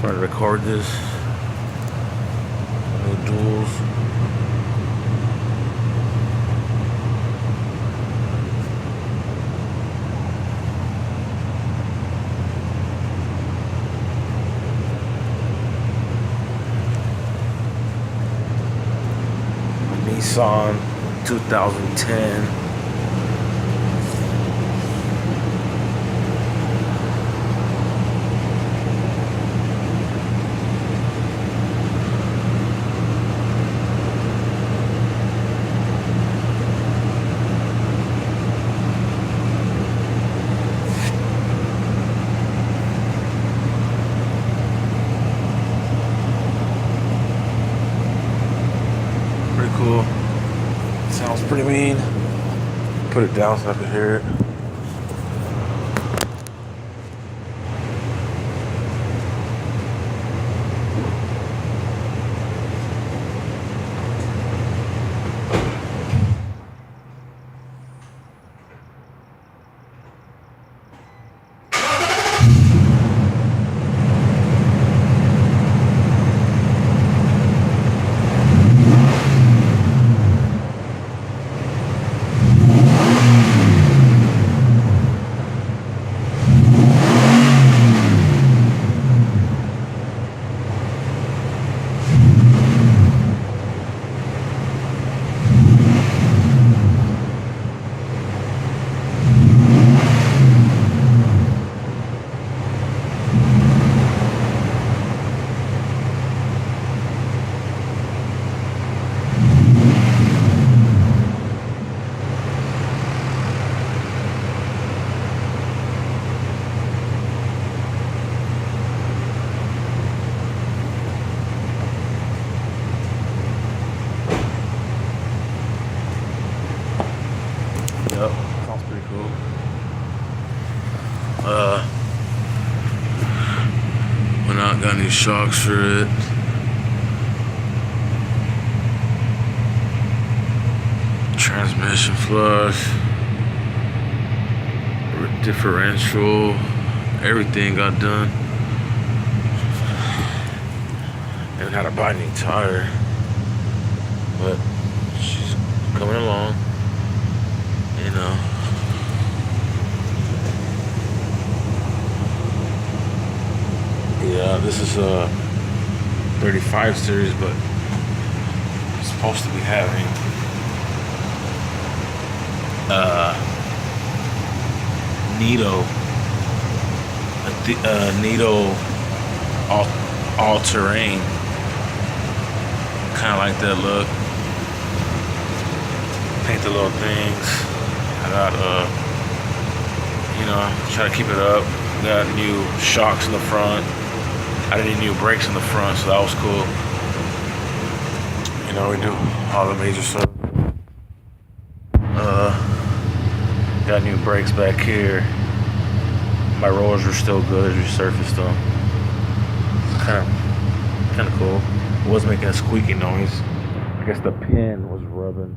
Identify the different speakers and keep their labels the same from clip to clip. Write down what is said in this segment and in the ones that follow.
Speaker 1: Trying to record this. No duels. Nissan 2010. Pretty cool. Sounds pretty mean. Put it down so I can hear it. Yep, sounds pretty cool. Went out, got new shocks for it. Transmission flush, differential, everything got done. Haven't had to buy a new tire, but she's coming along. You know, yeah, this is a 35 series, but it's supposed to be having Nitto all-terrain, kind of like that look. Paint the little things. I got, try to keep it up. Got new shocks in the front. I didn't need new brakes in the front, so that was cool. You know, we do all the major stuff. Got new brakes back here. My rollers are still good. I resurfaced them. Kind of cool. It was making a squeaky noise. I guess the pin was rubbing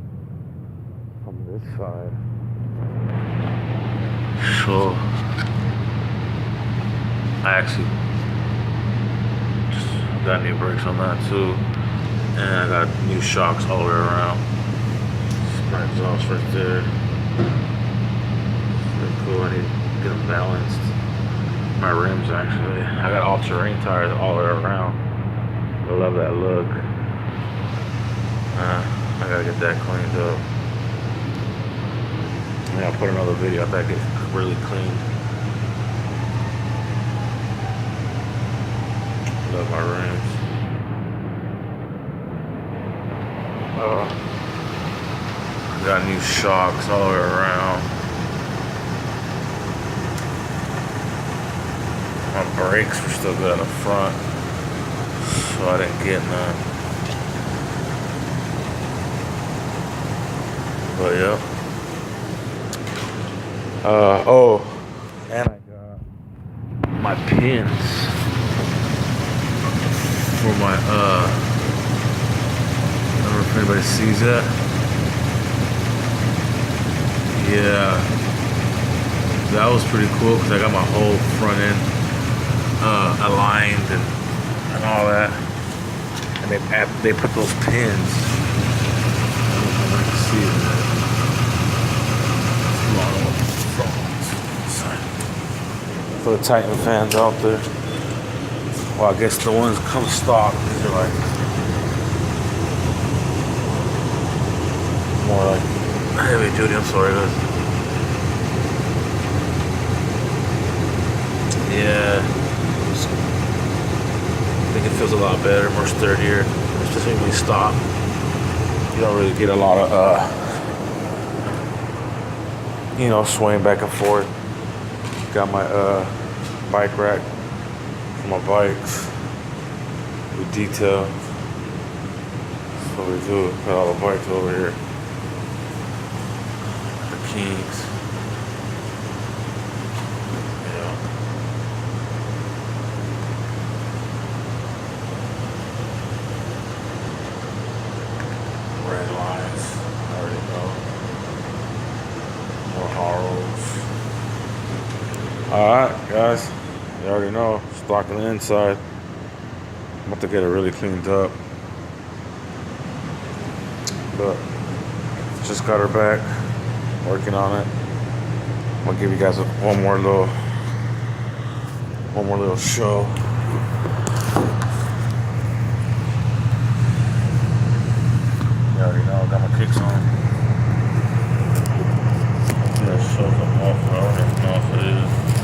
Speaker 1: from this side. So I actually just got new brakes on that too, and I got new shocks all the way around. Sprint exhaust right there. Pretty cool. I need to get them balanced. My rims actually. I got all-terrain tires all the way around. I love that look. I gotta get that cleaned up. Yeah, I'll put another video if that gets really clean. Love my rims. Got new shocks all the way around. My brakes were still good in the front, so I didn't get none. But yeah. And I got my pins for my I don't know if anybody sees that. Yeah, that was pretty cool because I got my whole front end aligned and and all that. And they put those pins. I don't know if you can see it. For the Titan fans out there. Well, I guess the ones come stock. These are like more like heavy duty. I'm sorry, guys. Yeah, I think it feels a lot better, more sturdier. Especially when you stop, you don't really get a lot of swaying back and forth. Got my bike rack for my bikes with detail. That's what we do. Got all the bikes over here. The Kings. Yeah. Red lines. I already know. More Haros. Alright, guys. You already know. Stock on the inside. I'm about to get it really cleaned up. But just got her back. Working on it. I'm gonna give you guys one more little show. You already know. Got my kicks on. Yeah, show them off. I don't even know if it is.